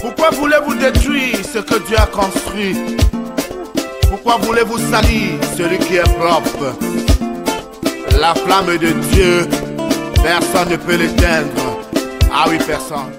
Pourquoi voulez-vous détruire ce que Dieu a construit? Pourquoi voulez-vous salir celui qui est propre? La flamme de Dieu, personne ne peut l'éteindre. Ah oui, personne.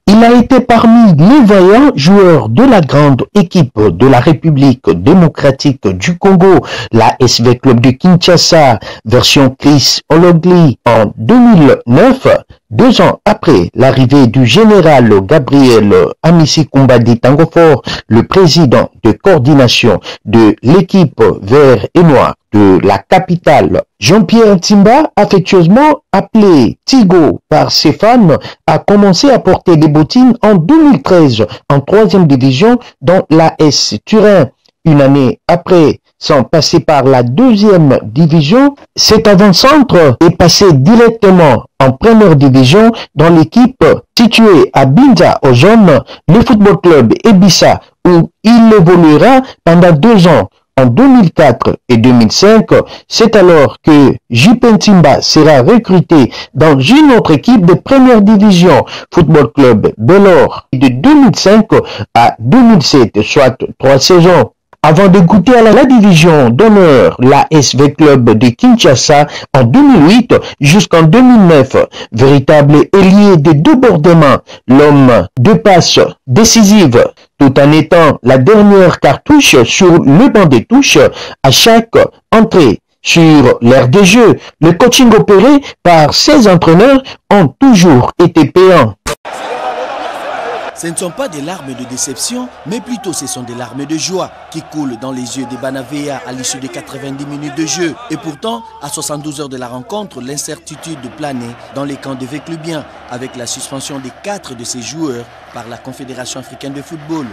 Il a été parmi les vaillants joueurs de la grande équipe de la République démocratique du Congo, la SV Club de Kinshasa, version Chris Ologli en 2009, 2 ans après l'arrivée du général Gabriel Amissi Kumbadi Tangofor, le président de coordination de l'équipe vert et noir de la capitale. Jean-Pierre Ntimba, affectueusement appelé Tigo par ses fans, a commencé à porter des bottines en 2013 en 3e division dans l'AS Turin. Une année après, sans passer par la 2e division, cet avant-centre est passé directement en 1re division dans l'équipe située à Binza aux Jeunes, le football club Ebissa, où il évoluera pendant 2 ans. En 2004 et 2005, c'est alors que JP Ntimba sera recruté dans une autre équipe de 1re division, Football Club Belor, de 2005 à 2007, soit 3 saisons. Avant de goûter à la division d'honneur, la SV Club de Kinshasa en 2008 jusqu'en 2009, véritable ailier de débordement, l'homme de passe décisive, tout en étant la dernière cartouche sur le banc des touches à chaque entrée. Sur l'aire de jeu, le coaching opéré par ses entraîneurs ont toujours été payants. Ce ne sont pas des larmes de déception, mais plutôt ce sont des larmes de joie qui coulent dans les yeux des Banavea à l'issue de 90 minutes de jeu. Et pourtant, à 72 heures de la rencontre, l'incertitude planait dans les camps de Veclubien avec la suspension des 4 de ses joueurs par la Confédération africaine de football.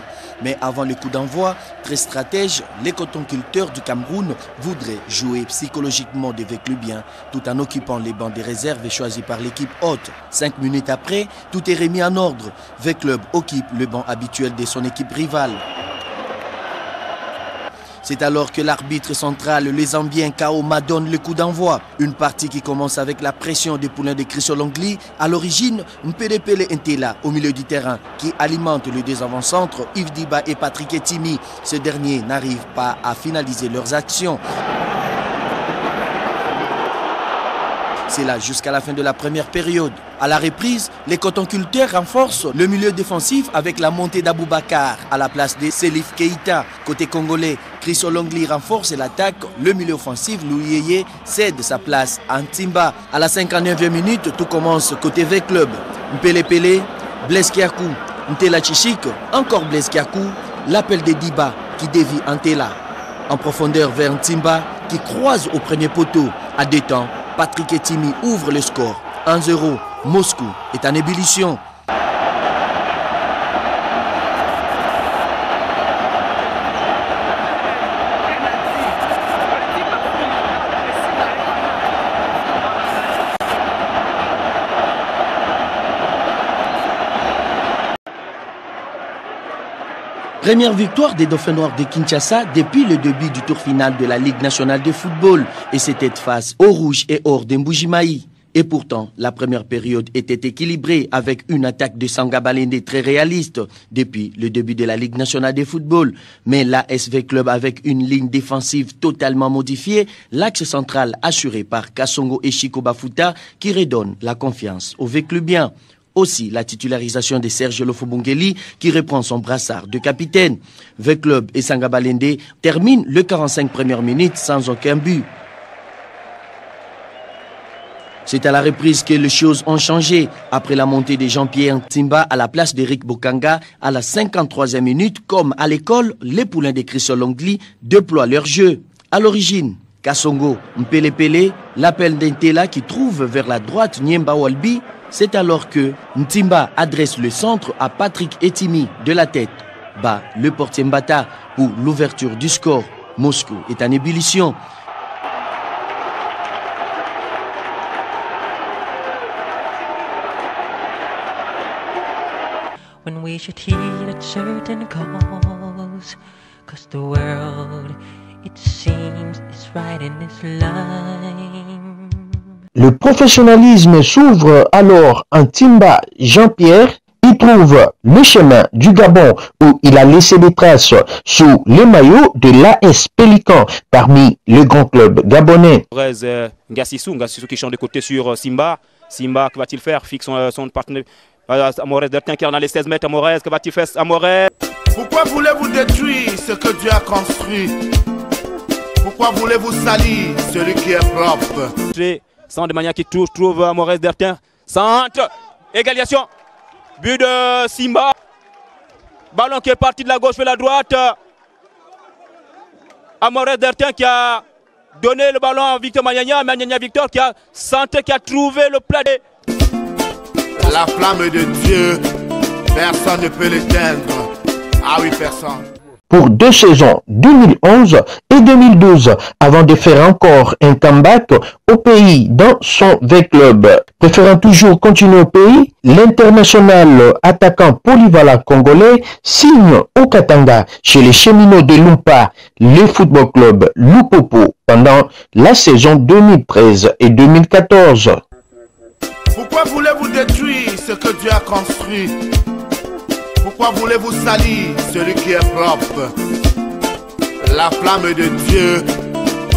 Mais avant le coup d'envoi, très stratège, les cotonculteurs du Cameroun voudraient jouer psychologiquement de Veclubien tout en occupant les bancs des réserves choisis par l'équipe haute. 5 minutes après, tout est remis en ordre. Veclub occupe le banc habituel de son équipe rivale. C'est alors que l'arbitre central, le Zambien Kaoma, donne le coup d'envoi. Une partie qui commence avec la pression des poulains de Chris Olongli. À l'origine, Mpele Ntela au milieu du terrain qui alimente les 2 avant-centres, Yves Diba et Patrick Etimi. Ce dernier n'arrive pas à finaliser leurs actions. C'est là jusqu'à la fin de la première période. À la reprise, les cotonculteurs renforcent le milieu défensif avec la montée d'Aboubacar à la place de Selif Keita. Côté congolais, Chris Olongli renforce l'attaque. Le milieu offensif, Louis Yeye, cède sa place à Ntimba. À la 59e minute, tout commence côté V-Club. Mpele, Blaise Kiakou, Ntela Chichik, encore Blaise Kiakou, l'appel de Diba qui dévie Ntela. En profondeur vers Ntimba qui croise au premier poteau. À 2 temps, Patrick Etimi ouvre le score. 1-0, Moscou est en ébullition. Première victoire des Dauphins Noirs de Kinshasa depuis le début du tour final de la Ligue nationale de football. Et c'était face aux Rouges et Or de Mbujimaï. Et pourtant, la première période était équilibrée avec une attaque de Sanga Balende très réaliste depuis le début de la Ligue nationale de football. Mais la SV Club avec une ligne défensive totalement modifiée, l'axe central assuré par Kassongo et Chico Bafuta qui redonne la confiance au Veclubien. Aussi la titularisation de Serge Lofobongeli qui reprend son brassard de capitaine. V-Club et Sanga Balende terminent le 45 premières minutes sans aucun but. C'est à la reprise que les choses ont changé. Après la montée de Jean-Pierre Ntimba à la place d'Eric Bokanga à la 53e minute, comme à l'école, les poulains de Chris Olongli déploient leur jeu. À l'origine, Kassongo, Mpele, l'appel d'Ntela qui trouve vers la droite Niemba Walbi. C'est alors que Ntimba adresse le centre à Patrick Etimi de la tête. Bas le portier Mbata pour l'ouverture du score. Moscou est en ébullition. When we should heed a certain cause, 'cause the world, it seems, is right in its line. Le professionnalisme s'ouvre alors en Ntimba Jean-Pierre. il trouve le chemin du Gabon où il a laissé des traces sous les maillots de l'AS Pélican parmi les grands clubs gabonais. Ngassissou qui change de côté sur Simba. Simba, que va-t-il faire? Fixe son partenaire. Amorez Dertin qui est dans les 16 mètres. Amorez, que va-t-il faire? Amorez. Pourquoi voulez-vous détruire ce que Dieu a construit? Pourquoi voulez-vous salir celui qui est propre? Centre de manière qui trouve Amorez Dertin. Centre. Égalisation. But de Simba. Ballon qui est parti de la gauche vers la droite. Amorez Dertin qui a donné le ballon à Victor Magnagna. Magnagna Victor qui a centré, qui a trouvé le plat. La flamme de Dieu, personne ne peut l'éteindre. Ah oui, personne. Pour 2 saisons, 2011 et 2012, avant de faire encore un comeback au pays dans son V-Club. Préférant toujours continuer au pays, l'international attaquant polyvalent congolais signe au Katanga chez les Cheminots de Lumpa, le football club Lupopo, pendant la saison 2013 et 2014. Pourquoi voulez-vous détruire ce que Dieu a construit? Pourquoi voulez-vous salir celui qui est propre? La flamme de Dieu,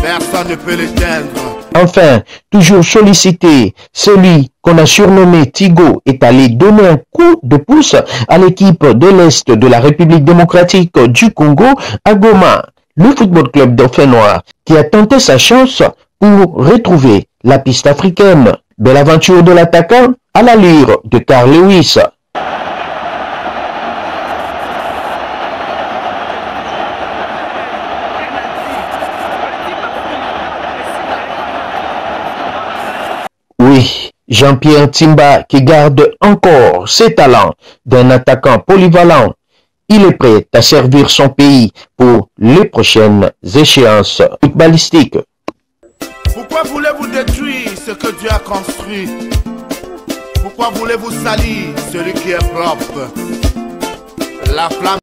personne ne peut l'éteindre. Enfin, toujours sollicité, celui qu'on a surnommé Tigo est allé donner un coup de pouce à l'équipe de l'Est de la République démocratique du Congo à Goma, le football club dauphinois qui a tenté sa chance pour retrouver la piste africaine. Belle aventure de l'attaquant à l'allure de Carl Lewis. Oui, Jean-Pierre Timba qui garde encore ses talents d'un attaquant polyvalent. Il est prêt à servir son pays pour les prochaines échéances footballistiques. Pourquoi voulez-vous détruire ce que Dieu a construit? Pourquoi voulez-vous salir celui qui est propre? La flamme